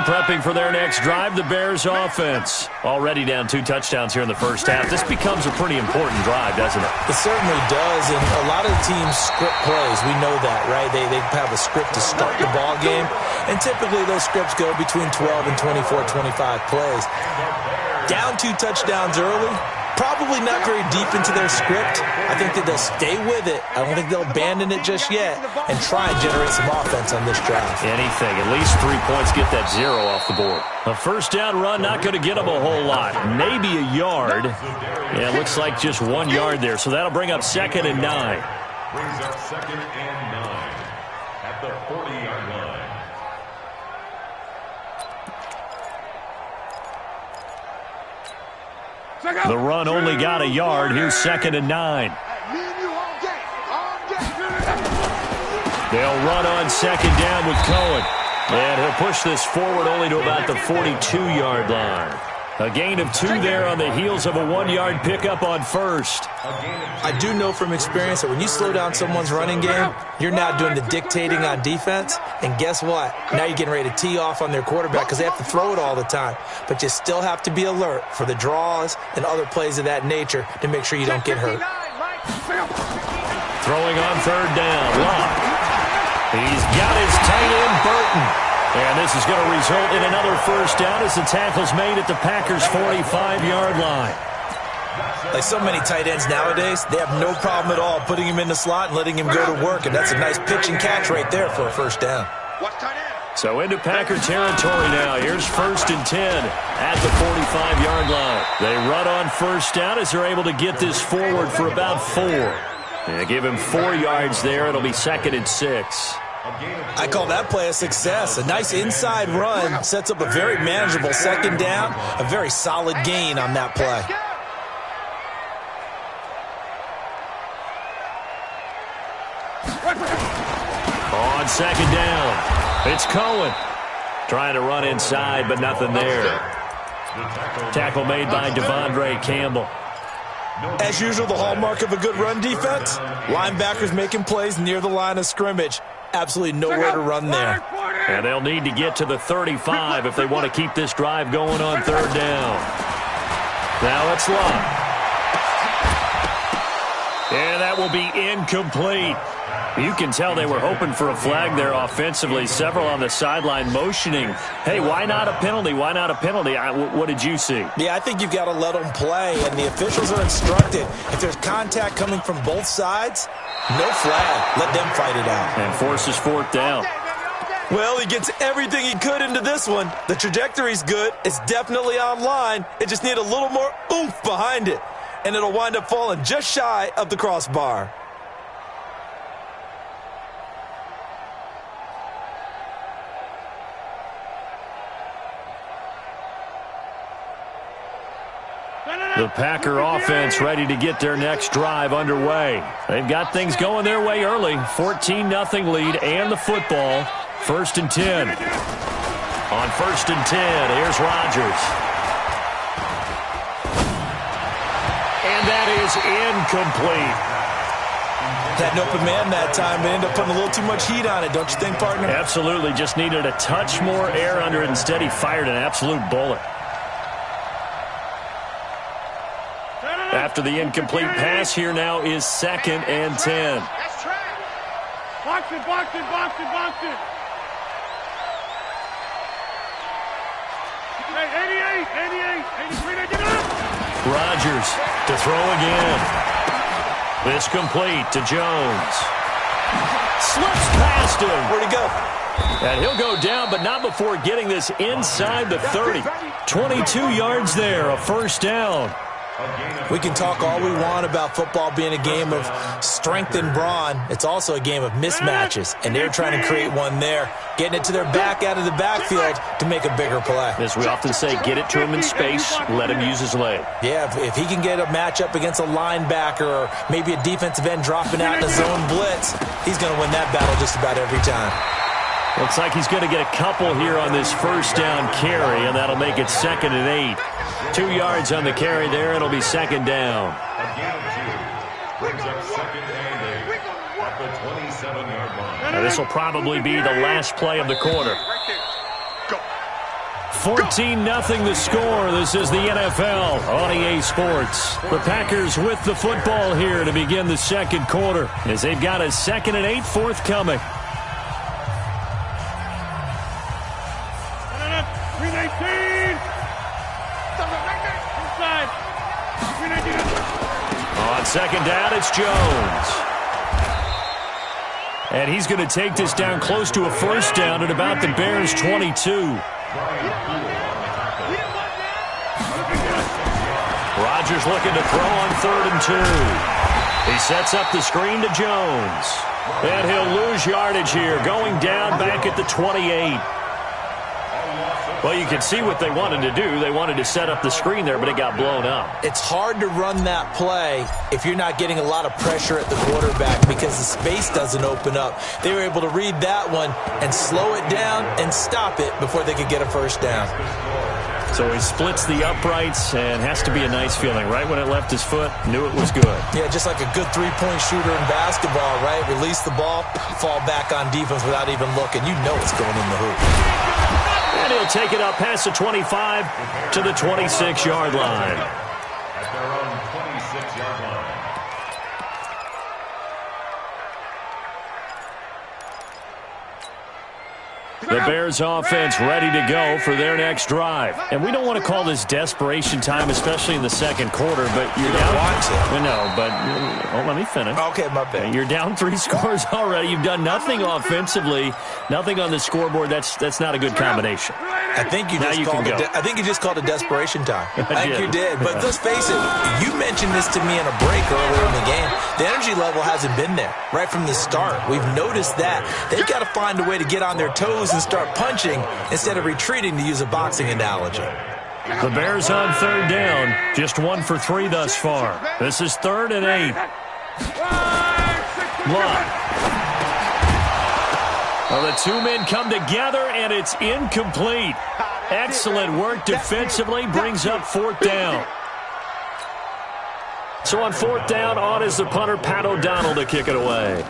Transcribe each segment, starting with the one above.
And prepping for their next drive, the Bears offense. Already down 2 touchdowns here in the first half. This becomes a pretty important drive, doesn't it? It certainly does, and a lot of the teams script plays. We know that, right? They have a script to start the ball game, and typically those scripts go between 12 and 24, 25 plays. Down 2 touchdowns early, probably not very deep into their script. I think that they'll stay with it. I don't think they'll abandon it just yet and try and generate some offense on this drive. Anything. At least 3 points, get that 0 off the board. A first down run, not going to get them a whole lot. Maybe a yard. Yeah, it looks like just 1 yard there. So that'll bring up 2nd and 9. Brings up 2nd and 9 at the 40-yard line. The run only got a yard. Here's 2nd and 9. They'll run on 2nd down with Cohen. And he'll push this forward only to about the 42-yard line. A gain of 2 there on the heels of a 1-yard pickup on first. I do know from experience that when you slow down someone's running game, you're now doing the dictating on defense. And guess what? Now you're getting ready to tee off on their quarterback because they have to throw it all the time. But you still have to be alert for the draws and other plays of that nature to make sure you don't get hurt. Throwing on 3rd down. Locke. He's got his tight end, Burton. And this is going to result in another first down as the tackle's made at the Packers' 45-yard line. Like so many tight ends nowadays, they have no problem at all putting him in the slot and letting him go to work. And that's a nice pitch and catch right there for a first down. So into Packer territory now. Here's 1st and 10 at the 45-yard line. They run on first down as they're able to get this forward for about 4. They give him 4 yards there. It'll be 2nd and 6. I call that play a success. A nice inside run sets up a very manageable 2nd down. A very solid gain on that play. On 2nd down, it's Cohen. Trying to run inside, but nothing there. Tackle made by Devondre Campbell. As usual, the hallmark of a good run defense, linebackers making plays near the line of scrimmage. Absolutely nowhere to run there. And they'll need to get to the 35 if they want to keep this drive going on 3rd down. Now it's Locke. And that will be incomplete. You can tell they were hoping for a flag there offensively. Several on the sideline motioning. Hey, why not a penalty? Why not a penalty? What did you see? Yeah, I think you've got to let them play, and the officials are instructed. If there's contact coming from both sides, no flag. Let them fight it out. And forces 4th down. Well, he gets everything he could into this one. The trajectory's good. It's definitely online. It just needs a little more oomph behind it, and it'll wind up falling just shy of the crossbar. The Packer offense ready to get their next drive underway. They've got things going their way early. 14-0 lead and the football. 1st and 10. On 1st and 10, here's Rodgers. And that is incomplete. Had an open man that time, but ended up putting a little too much heat on it, don't you think, partner? Absolutely. Just needed a touch more air under it. Instead, he fired an absolute bullet. After the incomplete pass, here now is 2nd and 10. Box it, box it, box it, box it. Hey, 88, 83, get up. Rodgers to throw again. This complete to Jones. Slips past him. Where'd he go? And he'll go down, but not before getting this inside the 30. 22 yards there, a first down. We can talk all we want about football being a game of strength and brawn. It's also a game of mismatches, and they're trying to create one there, getting it to their back out of the backfield to make a bigger play. As we often say, get it to him in space, let him use his leg. Yeah, if he can get a matchup against a linebacker or maybe a defensive end dropping out in a zone blitz, he's going to win that battle just about every time. Looks like he's going to get a couple here on this first down carry, and that'll make it 2nd and 8. 2 yards on the carry there. It'll be 2nd down. A gain of 2. Brings up 2nd and 8 at the 27-yard line. Now, this will probably be the last play of the quarter. 14-0 the score. This is the NFL on EA Sports. The Packers with the football here to begin the second quarter as they've got a 2nd and 8 forthcoming. On second down, it's Jones. And he's going to take this down close to a first down at about the Bears' 22. Rodgers looking to throw on 3rd and 2. He sets up the screen to Jones. And he'll lose yardage here, going down back at the 28. Well, you can see what they wanted to do. They wanted to set up the screen there, but it got blown up. It's hard to run that play if you're not getting a lot of pressure at the quarterback because the space doesn't open up. They were able to read that one and slow it down and stop it before they could get a first down. So he splits the uprights, and has to be a nice feeling. Right when it left his foot, knew it was good. Yeah, just like a good three-point shooter in basketball, right? Release the ball, fall back on defense without even looking. You know it's going in the hoop. And he'll take it up past the 25 to the 26-yard line. At their own 26-yard line. The Bears offense ready to go for their next drive. And we don't want to call this desperation time, especially in the second quarter, but you're down. No, but let me finish. Okay, my bad. You're down 3 scores already. You've done nothing offensively, nothing on the scoreboard. That's not a good combination. I think you just called it desperation time. I think you did. But let's face it, you mentioned this to me in a break earlier in the game. The energy level hasn't been there right from the start. We've noticed that. They've got to find a way to get on their toes and start punching instead of retreating, to use a boxing analogy. The Bears on 3rd down, just 1 for 3 thus far. This is 3rd and 8. Luck. Well, the 2 men come together, and it's incomplete. Excellent work defensively, brings up 4th down. So on 4th down, on is the punter, Pat O'Donnell, to kick it away.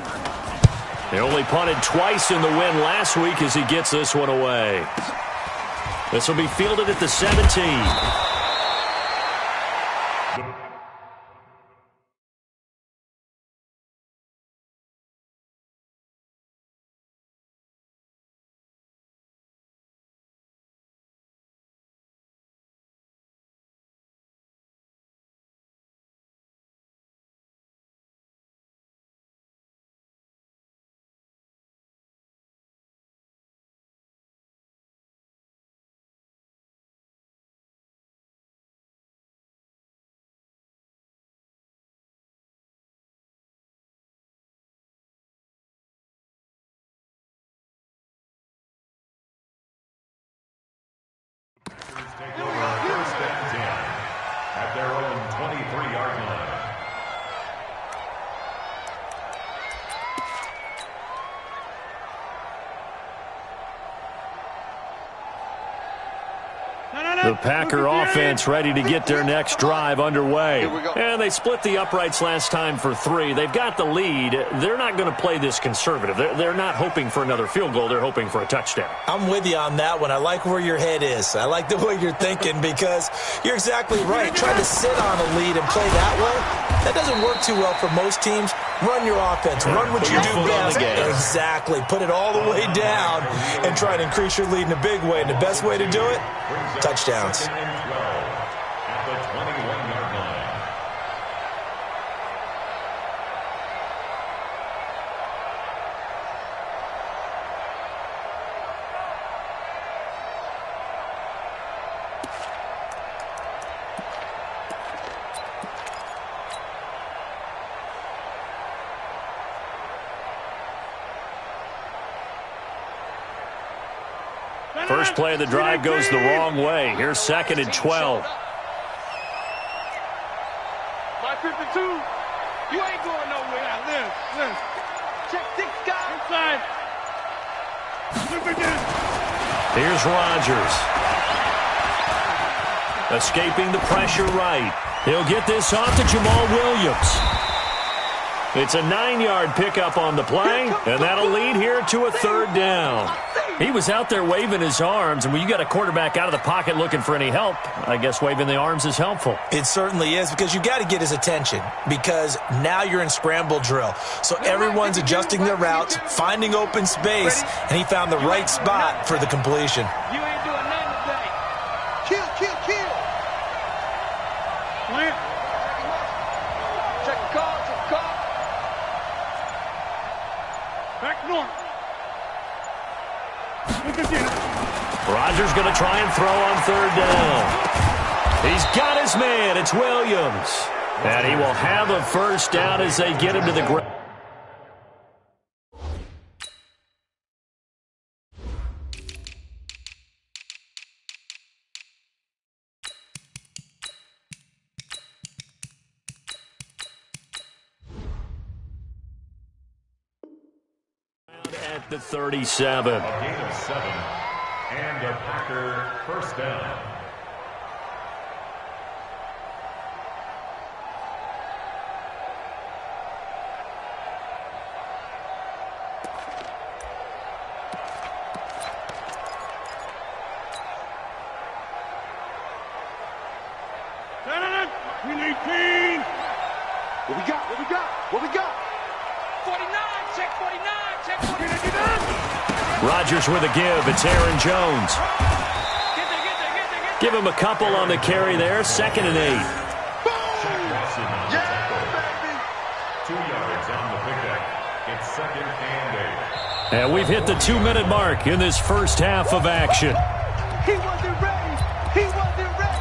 They only punted twice in the win last week as he gets this one away. This will be fielded at the 17. Take over 1st and 10 at their own 23-yard line. The Packer offense ready to get their next drive underway. And they split the uprights last time for 3. They've got the lead. They're not going to play this conservative. They're not hoping for another field goal. They're hoping for a touchdown. I'm with you on that one. I like where your head is. I like the way you're thinking because you're exactly right. Trying to sit on a lead and play that way, that doesn't work too well for most teams. Run your offense. Run what you do best. Exactly. Put it all the way down and try to increase your lead in a big way. And the best way to do it, touchdowns. 2nd and 12 at the 21-yard line. First play of the drive goes the wrong way. Here's 2nd and 12. My 52. You ain't going nowhere. Now, listen. Check 6 guys. Inside. Here's Rodgers. Escaping the pressure right. He'll get this off to Jamal Williams. It's a 9-yard pickup on the play, and that'll lead here to a 3rd down. He was out there waving his arms, and when you got a quarterback out of the pocket looking for any help, I guess waving the arms is helpful. It certainly is, because you got to get his attention, because now you're in scramble drill. So everyone's adjusting their routes, finding open space, and he found the right spot for the completion. You ain't doing nothing today. Kill, kill, kill. Clear. Check the call, check the call. Back north. Rodgers going to try and throw on third down. He's got his man. It's Williams. And he will have a first down as they get him to the ground. At the 37. A gain of 7 and a Packer first down. We need team. What we got? What we got? What we got? 49, check 49, check 49. Rodgers with a give. It's Aaron Jones. Give him a couple on the carry there. 2nd and 8. Yeah, baby. 2 yards on the pickup. It's 2nd and 8. And we've hit the 2-minute mark in this first half of action. He wasn't ready. He wasn't ready.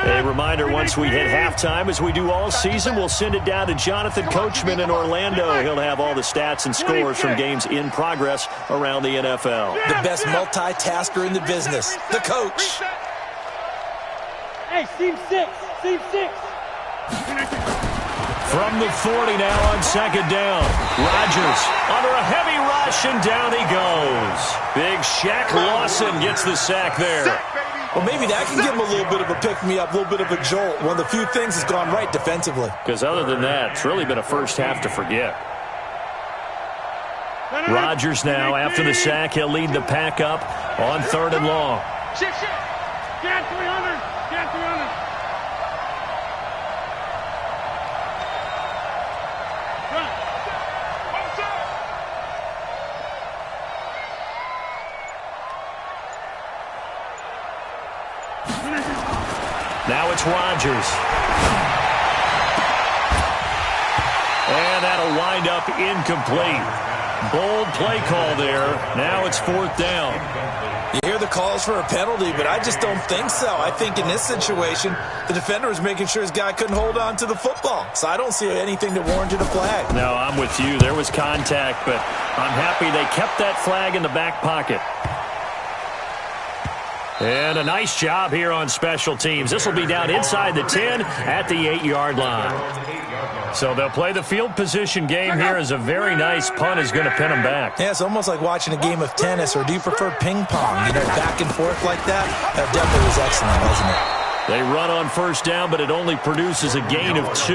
A reminder, once we hit halftime, as we do all season, we'll send it down to Jonathan Coachman in Orlando. He'll have all the stats and scores from games in progress around the NFL. The best multitasker in the business, the coach. Hey, seam 6. Seam 6. From the 40 now on 2nd down. Rodgers under a heavy rush, and down he goes. Big Shaq Lawson gets the sack there. Well, maybe that can give him a little bit of a pick-me-up, a little bit of a jolt. One of the few things that's gone right defensively. Because other than that, it's really been a first half to forget. Rodgers now, after the sack, he'll lead the pack up on 3rd and long. Shit. Get 300. Get 300. Now it's Rodgers. And that'll wind up incomplete. Bold play call there. Now it's 4th down. You hear the calls for a penalty, but I just don't think so. I think in this situation, the defender was making sure his guy couldn't hold on to the football. So I don't see anything that warranted a flag. No, I'm with you. There was contact, but I'm happy they kept that flag in the back pocket. And a nice job here on special teams. This will be down inside the 10 at the 8-yard line. So they'll play the field position game here as a very nice punt is going to pin them back. Yeah, it's almost like watching a game of tennis, or do you prefer ping pong? You know, back and forth like that? That definitely was excellent, wasn't it? They run on first down, but it only produces a gain of 2.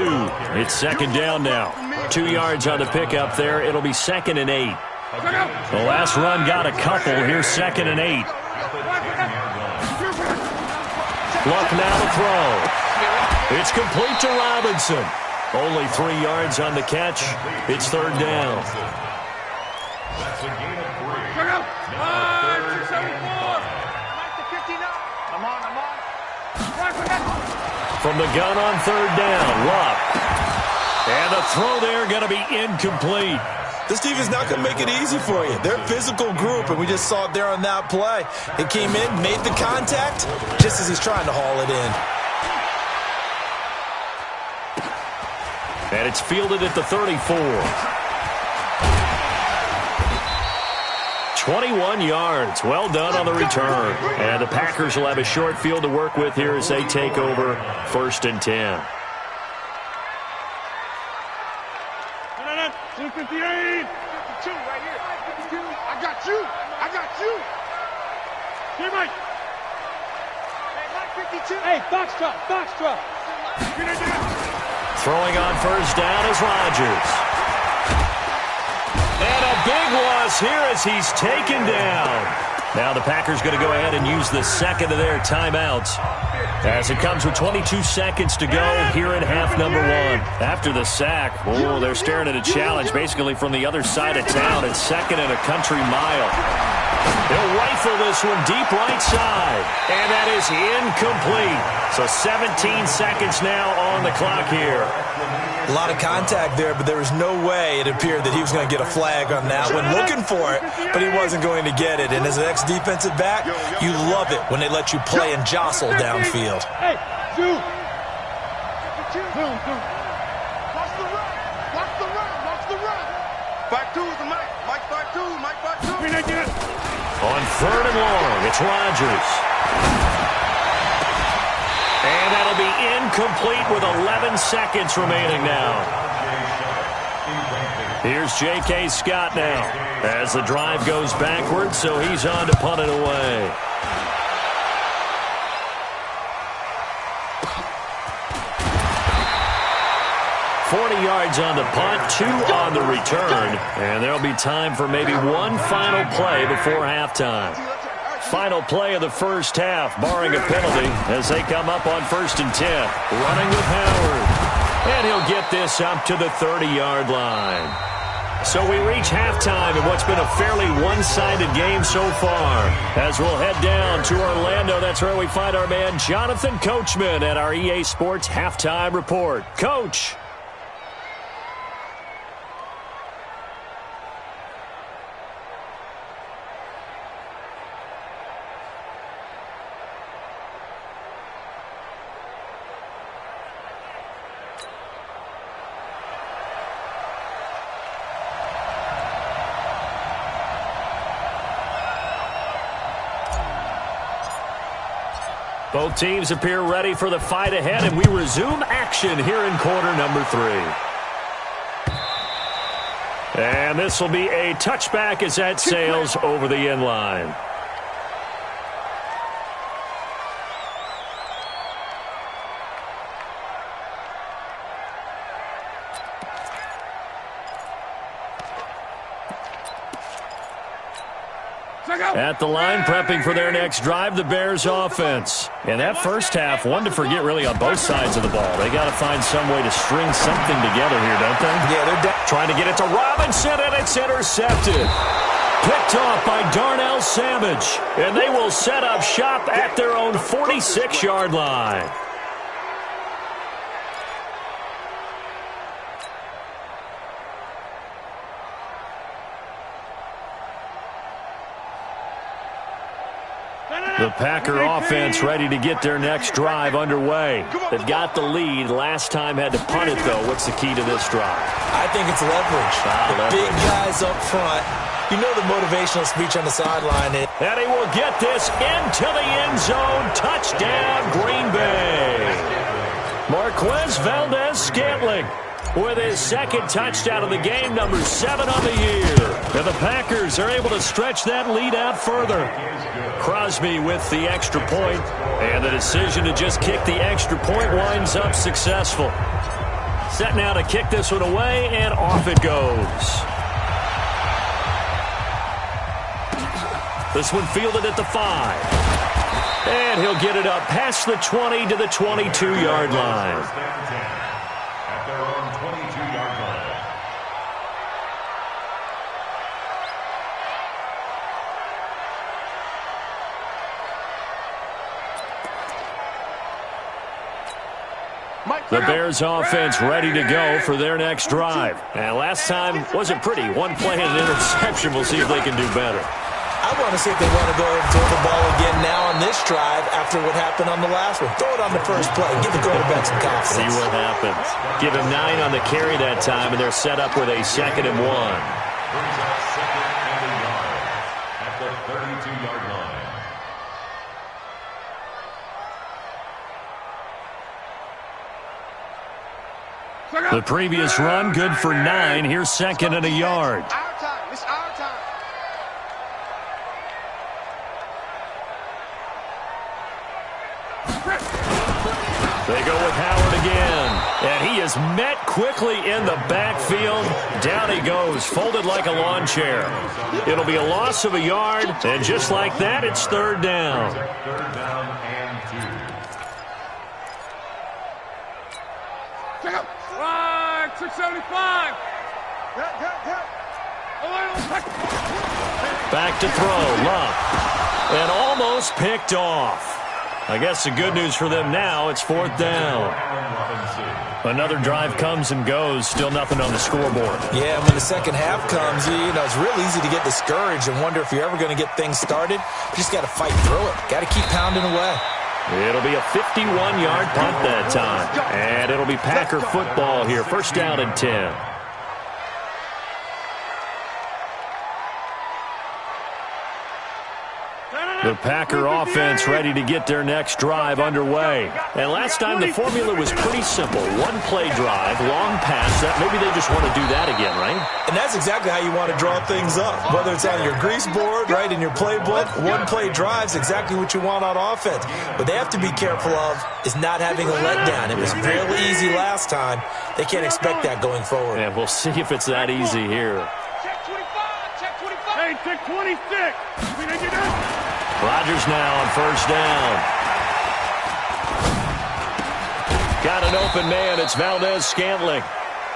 It's 2nd down now. 2 yards on the pickup there. It'll be 2nd and 8. The last run got a couple. Here's 2nd and 8. Luck now to throw. It's complete to Robinson. Only 3 yards on the catch. It's 3rd down. That's a gain of 3. From the gun on 3rd down, Luck. And the throw there going to be incomplete. This team is not going to make it easy for you. They're a physical group, and we just saw it there on that play. It came in, made the contact, just as he's trying to haul it in. And it's fielded at the 34. 21 yards. Well done on the return. And the Packers will have a short field to work with here as they take over 1st and 10. 258. 52 right here. 52. I got you. Here, Mike. Hey, Mike 52. Hey, box truck. Throwing on first down is Rodgers. And a big loss here as he's taken down. Now the Packers going to go ahead and use the second of their timeouts as it comes with 22 seconds to go here in half number one. After the sack, oh, they're staring at a challenge basically from the other side of town. It's second and a country mile. He'll rifle this one deep right side, and that is incomplete. So 17 seconds now on the clock here. A lot of contact there, but there was no way it appeared that he was going to get a flag on that one. Looking for it, but he wasn't going to get it. And as an ex-defensive back, you love it when they let you play and jostle downfield. Hey, shoot. Watch the run. Watch the run. Watch the run. Back two is the Mike. Mike back two. Mike back two. On third and long, it's Rodgers. And that'll be incomplete with 11 seconds remaining now. Here's J.K. Scott now as the drive goes backwards, so he's on to punt it away. $40 yards on the punt, 2 on the return, and there'll be time for maybe one final play before halftime. Final play of the first half, barring a penalty, as they come up on 1st and 10. Running with Howard. And he'll get this up to the 30-yard line. So we reach halftime in what's been a fairly one-sided game so far. As we'll head down to Orlando, that's where we find our man Jonathan Coachman at our EA Sports Halftime Report. Coach. Both teams appear ready for the fight ahead, and we resume action here in quarter number 3. And this will be a touchback as that sails over the end line. At the line, prepping for their next drive, the Bears offense. In that first half, one to forget really on both sides of the ball. They got to find some way to string something together here, don't they? Yeah, they're trying to get it to Robinson, and it's intercepted. Picked off by Darnell Savage, and they will set up shop at their own 46-yard line. The Packer offense ready to get their next drive underway. They've got the lead. Last time had to punt it, though. What's the key to this drive? I think it's leverage. Big guys up front. You know the motivational speech on the sideline. And he will get this into the end zone. Touchdown, Green Bay. Marquez Valdez-Scantling with his second touchdown of the game, number 7 on the year. And the Packers are able to stretch that lead out further. Crosby with the extra point, and the decision to just kick the extra point winds up successful. Set now to kick this one away, and off it goes. This one fielded at the 5. And he'll get it up past the 20 to the 22-yard line. The Bears offense ready to go for their next drive. And last time wasn't pretty. One play and an interception. We'll see if they can do better. I want to see if they want to go and throw the ball again now on this drive after what happened on the last one. Throw it on the first play. Give the quarterback some confidence. See what happens. Give him 9 on the carry that time, and they're set up with a 2nd and 1. Brings up 2nd and a yard at the 32-yard line. The previous run, good for 9. Here's 2nd and a yard. Our time. It's our time. They go with Howard again. And he is met quickly in the backfield. Down he goes, folded like a lawn chair. It'll be a loss of a yard, and just like that, it's third down. Third down and 2. Check out. Right, 675. Back to throw, Love. And almost picked off. I guess the good news for them now, it's fourth down. Another drive comes and goes, still nothing on the scoreboard. Yeah, when the second half comes, you know, it's real easy to get discouraged and wonder if you're ever going to get things started. You just got to fight through it. Got to keep pounding away. It'll be a 51-yard punt that time. And it'll be Packer football here. First down and 10. The Packer offense ready to get their next drive underway. And last time the formula was pretty simple. One-play drive, long pass. Maybe they just want to do that again, right? And that's exactly how you want to draw things up. Whether it's on your grease board, right, in your playbook, one-play drive's exactly what you want on offense. What they have to be careful of is not having a letdown. It was fairly easy last time. They can't expect that going forward. And we'll see if it's that easy here. Check 25. Check 25. Hey, check 26. Rodgers now on first down. Got an open man. It's Valdez-Scantling.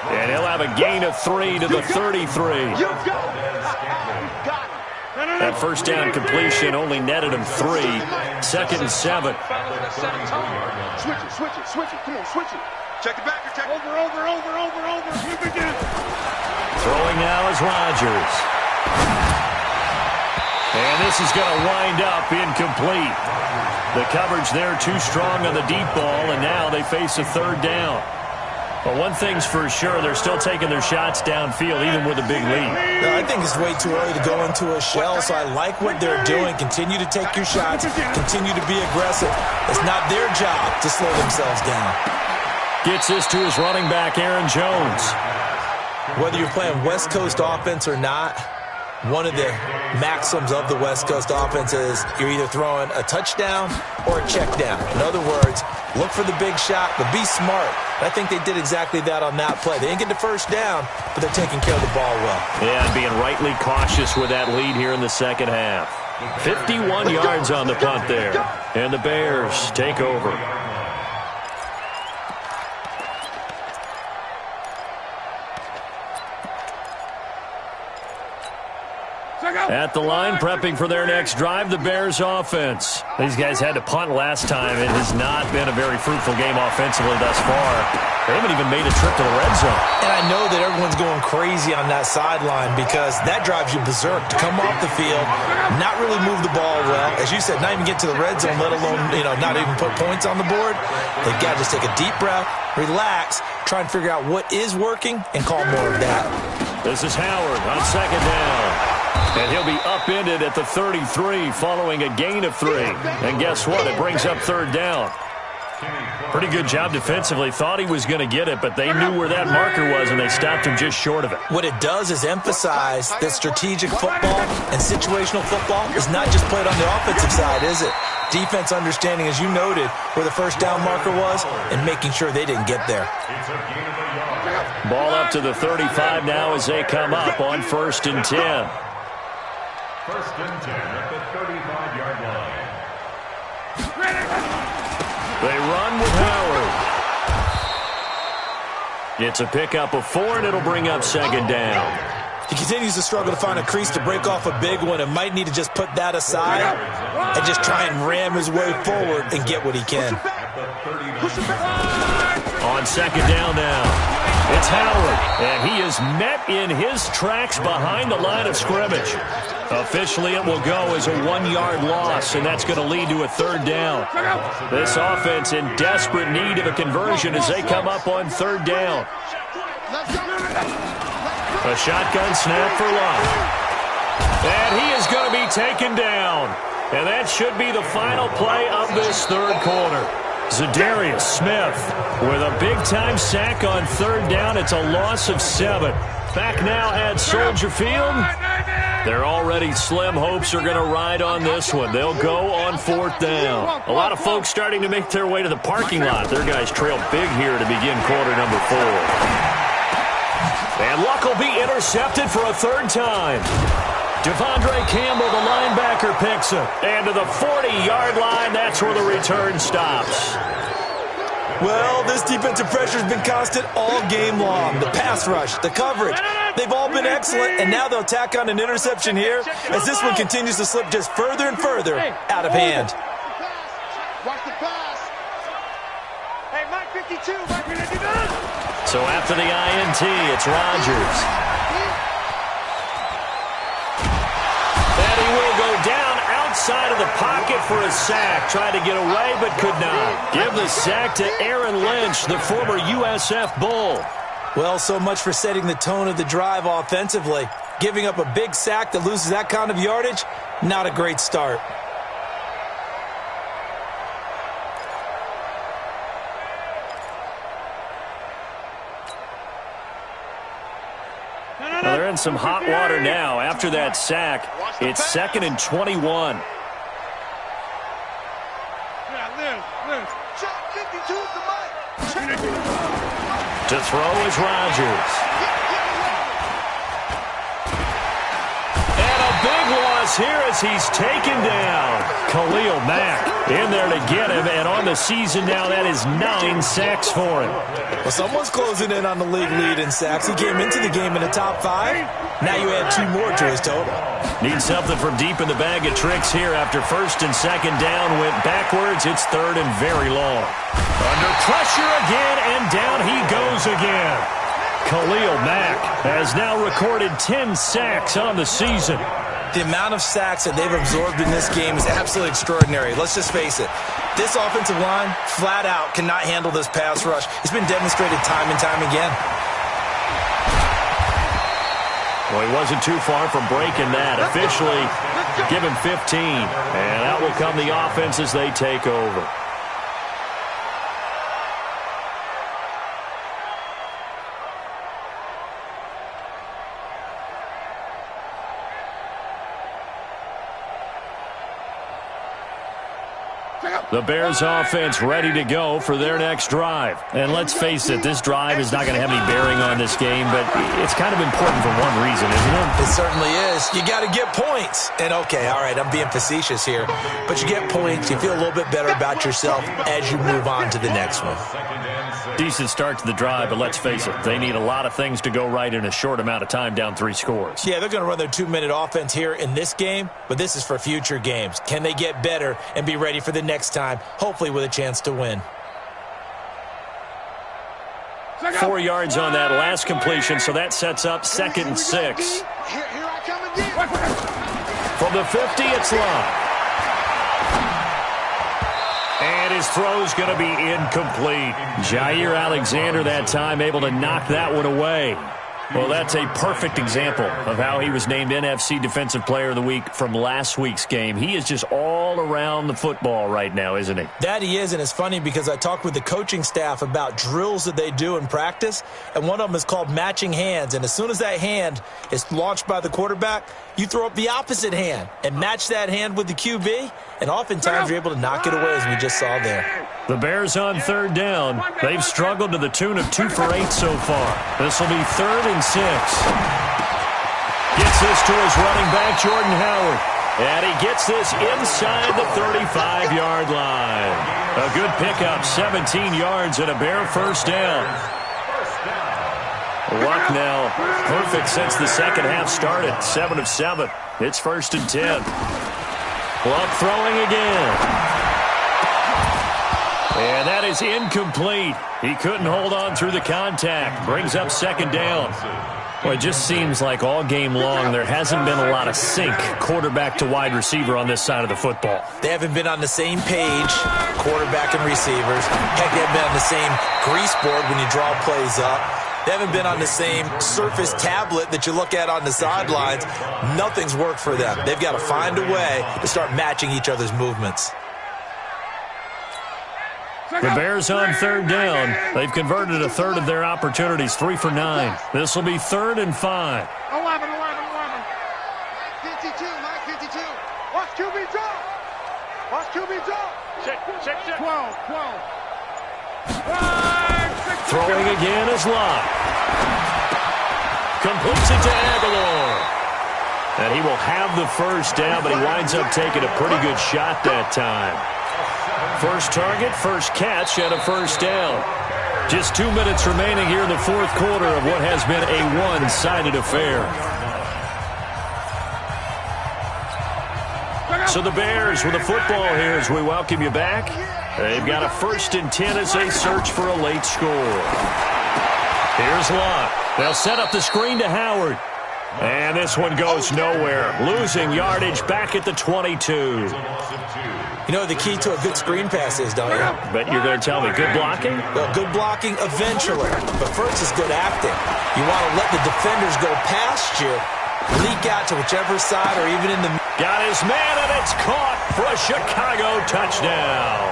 And he'll have a gain of 3 to the 33. That first down completion only netted him 3. Second and 7. Switch it. Come on, switch it. Check the back. Check over. You begin. Throwing now is Rodgers. And this is going to wind up incomplete. The coverage there too strong on the deep ball, and now they face a third down. But one thing's for sure, they're still taking their shots downfield, even with a big lead. No, I think it's way too early to go into a shell, so I like what they're doing. Continue to take your shots. Continue to be aggressive. It's not their job to slow themselves down. Gets this to his running back, Aaron Jones. Whether you're playing West Coast offense or not, one of the maxims of the West Coast offense is you're either throwing a touchdown or a check down. In other words, look for the big shot, but be smart. I think they did exactly that on that play. They didn't get the first down, but they're taking care of the ball well. Yeah, and being rightly cautious with that lead here in the second half. 51 yards on the punt there. And the Bears take over. At the line, prepping for their next drive, the Bears offense. These guys had to punt last time. It has not been a very fruitful game offensively thus far. They haven't even made a trip to the red zone. And I know that everyone's going crazy on that sideline because that drives you berserk to come off the field, not really move the ball well. As you said, not even get to the red zone, let alone, not even put points on the board. They've got to just take a deep breath, relax, try and figure out what is working, and call more of that. This is Howard on second down. And he'll be upended at the 33 following a gain of 3. And guess what? It brings up third down. Pretty good job defensively. Thought he was going to get it, but they knew where that marker was, and they stopped him just short of it. What it does is emphasize that strategic football and situational football is not just played on the offensive side, is it? Defense understanding, as you noted, where the first down marker was and making sure they didn't get there. Ball up to the 35 now as they come up on first and 10. First and 10 at the 35-yard line. They run with Howard. It's a pickup of 4, and it'll bring up second down. He continues to struggle to find a crease to break off a big one and might need to just put that aside and just try and ram his way forward and get what he can. On second down now, it's Howard, and he is met in his tracks behind the line of scrimmage. Officially, it will go as a 1-yard loss, and that's going to lead to a third down. This offense in desperate need of a conversion as they come up on third down. A shotgun snap for Love. And he is going to be taken down. And that should be the final play of this third quarter. Zadarius Smith with a big-time sack on third down. It's a loss of 7. Back now at Soldier Field. Their already slim hopes are going to ride on this one. They'll go on 4th down. A lot of folks starting to make their way to the parking lot. Their guys trail big here to begin quarter number 4. And Luck will be intercepted for a 3rd time. Devondre Campbell, the linebacker, picks it. And to the 40-yard line, that's where the return stops. Well, this defensive pressure has been constant all game long. The pass rush, the coverage, they've all been excellent, and now they'll tack on an interception here as this one continues to slip just further and further out of hand. Watch the pass. Hey, Mike 52, Mike 52. So after the INT, it's Rodgers. And he will go down outside of the pocket for a sack. Tried to get away, but could not. Give the sack to Aaron Lynch, the former USF Bull. Well, so much for setting the tone of the drive offensively. Giving up a big sack that loses that kind of yardage, not a great start. Well, they're in some hot water now. After that sack, it's 2nd and 21. To throw is Rodgers. And a big loss here as he's taken down. Khalil Mack in there to get him, and on the season now, that is 9 sacks for him. Well, someone's closing in on the league lead in sacks. He came into the game in the top 5. Now you add 2 more to his total. Need something from deep in the bag of tricks here. After 1st and 2nd down, went backwards. It's 3rd and very long. Under pressure again, and down he goes again. Khalil Mack has now recorded 10 sacks on the season. The amount of sacks that they've absorbed in this game is absolutely extraordinary. Let's just face it. This offensive line, flat out, cannot handle this pass rush. It's been demonstrated time and time again. Well, he wasn't too far from breaking that. Officially, give him 15. And out will come the offense as they take over. The Bears offense ready to go for their next drive. And let's face it, this drive is not going to have any bearing on this game, but it's kind of important for one reason, isn't it? It certainly is. You got to get points. And okay, all right, I'm being facetious here, but you get points, you feel a little bit better about yourself as you move on to the next one. Decent start to the drive, but let's face it, they need a lot of things to go right in a short amount of time, down 3 scores. Yeah, they're going to run their 2-minute offense here in this game, but this is for future games. Can they get better and be ready for the next time, hopefully with a chance to win? 4 yards on that last completion, so that sets up 2nd and 6. From the 50, it's Love. And his throw's going to be incomplete. Jair Alexander that time able to knock that one away. Well, that's a perfect example of how he was named NFC Defensive Player of the Week from last week's game. He is just all around the football right now, isn't he? That he is, and it's funny because I talked with the coaching staff about drills that they do in practice, and one of them is called matching hands. And as soon as that hand is launched by the quarterback, you throw up the opposite hand and match that hand with the QB, and oftentimes you're able to knock it away, as we just saw there. The Bears on 3rd down. They've struggled to the tune of 2 for 8 so far. This will be 3rd and 6. Gets this to his running back, Jordan Howard. And he gets this inside the 35-yard line. A good pickup, 17 yards and a Bear 1st down. Luck now perfect since the second half started. 7 of 7. It's 1st and 10. Luck throwing again. And that is incomplete. He couldn't hold on through the contact. Brings up 2nd down. Well, it just seems like all game long there hasn't been a lot of sync quarterback to wide receiver on this side of the football. They haven't been on the same page, quarterback and receivers. Heck, they haven't been on the same grease board when you draw plays up. They haven't been on the same Surface tablet that you look at on the sidelines. Nothing's worked for them. They've got to find a way to start matching each other's movements. The Bears on 3rd down. They've converted a third of their opportunities, 3 for 9. This will be 3rd and 5. QB drop. Watch QB drop. Check. 12. Throwing again is Locke. Completes it to Aguilar. And he will have the first down, but he winds up taking a pretty good shot that time. First target, first catch, and a first down. Just 2 minutes remaining here in the fourth quarter of what has been a one-sided affair. So the Bears with the football here as we welcome you back. They've got a 1st and 10 as they search for a late score. Here's Locke. They'll set up the screen to Howard. And this one goes nowhere. Losing yardage back at the 22. You know the key to a good screen pass is, don't you? Bet you're going to tell me good blocking? Well, good blocking eventually. But first is good acting. You want to let the defenders go past you, leak out to whichever side or even in the... Got his man, and it's caught for a Chicago touchdown.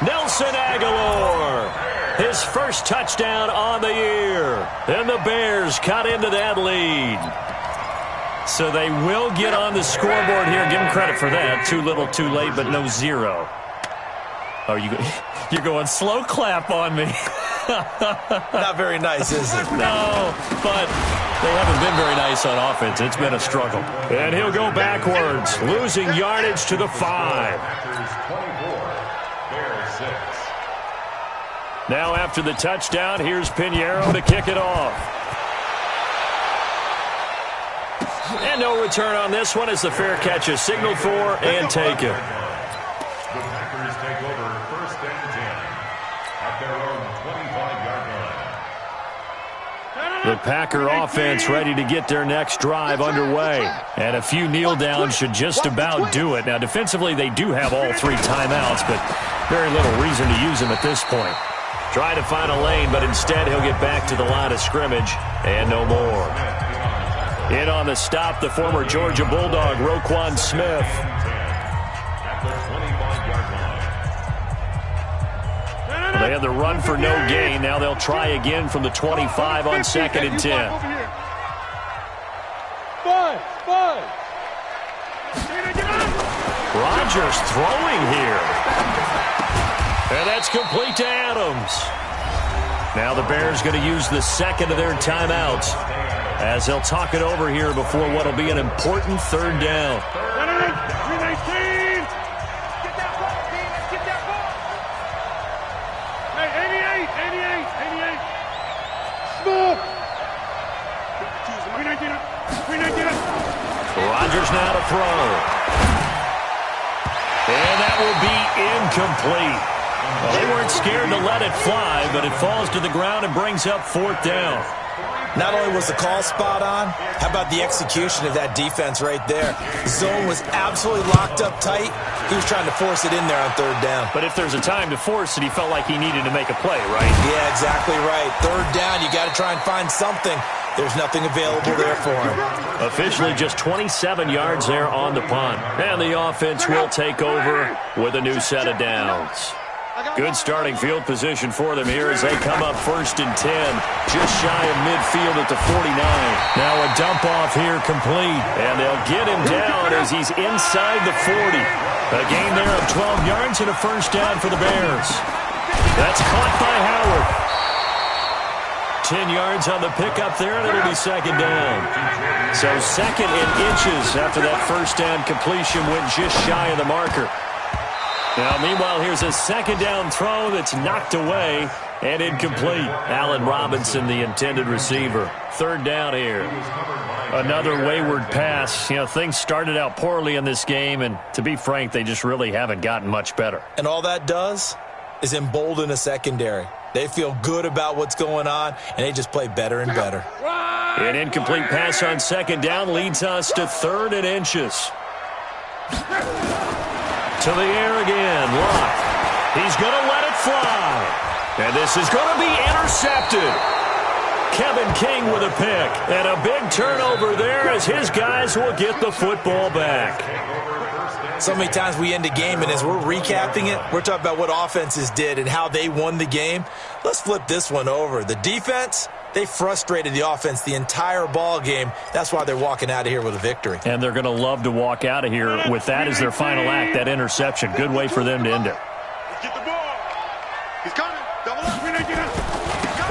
Nelson Aguilar, his first touchdown on the year. And the Bears cut into that lead. So they will get on the scoreboard here. Give them credit for that. Too little, too late, but no zero. Oh, you're going slow clap on me. Not very nice, is it? No, but they haven't been very nice on offense. It's been a struggle. And he'll go backwards, losing yardage to the 5. Now after the touchdown, here's Pinheiro to kick it off. And no return on this one as the fair catch is signaled for and taken. The Packers take over 1st and 10 at their own 25-yard line. The Packer offense ready to get their next drive underway. And a few kneel downs should just about do it. Now defensively they do have all 3 timeouts, but very little reason to use them at this point. Try to find a lane, but instead he'll get back to the line of scrimmage and no more. In on the stop, the former Georgia Bulldog, Roquan Smith. They had the run for no gain. Now they'll try again from the 25 on 2nd and 10. Rodgers throwing here. And that's complete to Adams. Now the Bears going to use the 2nd of their timeouts as they'll talk it over here before what will be an important 3rd down. Rodgers now to throw. And that will be incomplete. Well, they weren't scared to let it fly, but it falls to the ground and brings up 4th down. Not only was the call spot on, how about the execution of that defense right there? The zone was absolutely locked up tight. He was trying to force it in there on 3rd down. But if there's a time to force it, he felt like he needed to make a play, right? Yeah, exactly right. 3rd down, you got to try and find something. There's nothing available there for him. Officially just 27 yards there on the punt. And the offense will take over with a new set of downs. Good starting field position for them here as they come up 1st and 10. Just shy of midfield at the 49. Now a dump off here complete. And they'll get him down as he's inside the 40. A gain there of 12 yards and a first down for the Bears. That's caught by Howard. 10 yards on the pickup there, and it'll be 2nd down. So 2nd and inches after that first down completion went just shy of the marker. Now, meanwhile, here's a 2nd down throw that's knocked away and incomplete. Allen Robinson, the intended receiver. 3rd down here. Another wayward pass. You know, things started out poorly in this game, and to be frank, they just really haven't gotten much better. And all that does is embolden a secondary. They feel good about what's going on, and they just play better and better. An incomplete pass on 2nd down leads us to 3rd and inches. To the air again, Locke. He's going to let it fly. And this is going to be intercepted. Kevin King with a pick. And a big turnover there as his guys will get the football back. So many times we end a game, and as we're recapping it, we're talking about what offenses did and how they won the game. Let's flip this one over. The defense, They frustrated the offense the entire ball game. That's why they're walking out of here with a victory. And they're going to love to walk out of here with that as their final act, that interception. Good way for them to end it. Get the ball. He's coming. Double up.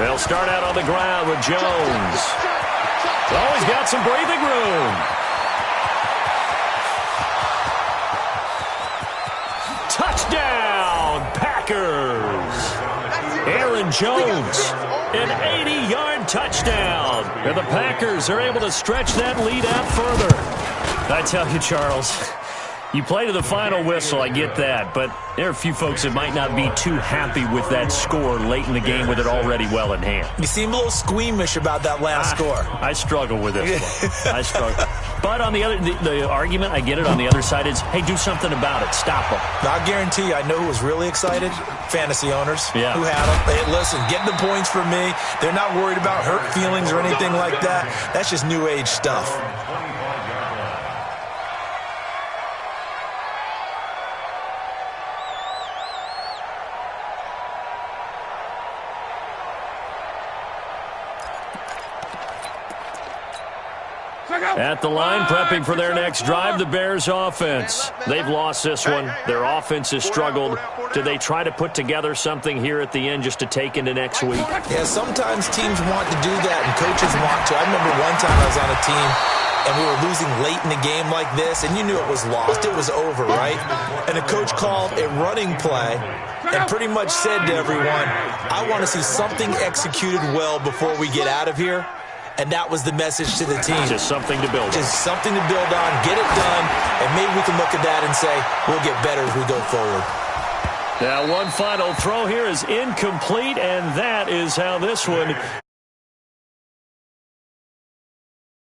They'll start out on the ground with Jones. Oh, he's got some breathing room. Touchdown, Packers. Aaron Jones, an 80-yard touchdown. And the Packers are able to stretch that lead out further. I tell you, Charles, you play to the final whistle, I get that, but there are a few folks that might not be too happy with that score late in the game with it already well in hand. You seem a little squeamish about that last score. I struggle with this one. I struggle. But on the other, the argument, I get it, on the other side is, hey, do something about it. Stop them. I guarantee you, I know who was really excited. Fantasy owners who had them. Hey, listen, get the points for me. They're not worried about hurt feelings or anything like that. That's just new age stuff. At the line, prepping for their next drive, the Bears offense. They've lost this one. Their offense has struggled. Do they try to put together something here at the end just to take into next week? Yeah, sometimes teams want to do that, and coaches want to. I remember one time I was on a team, and we were losing late in the game like this, and you knew it was lost. It was over, right? And the coach called a running play and pretty much said to everyone, I want to see something executed well before we get out of here. And that was the message to the team. Just something to build on. Just something to build on, get it done, and maybe we can look at that and say, we'll get better as we go forward. Now, one final throw here is incomplete, and that is how this one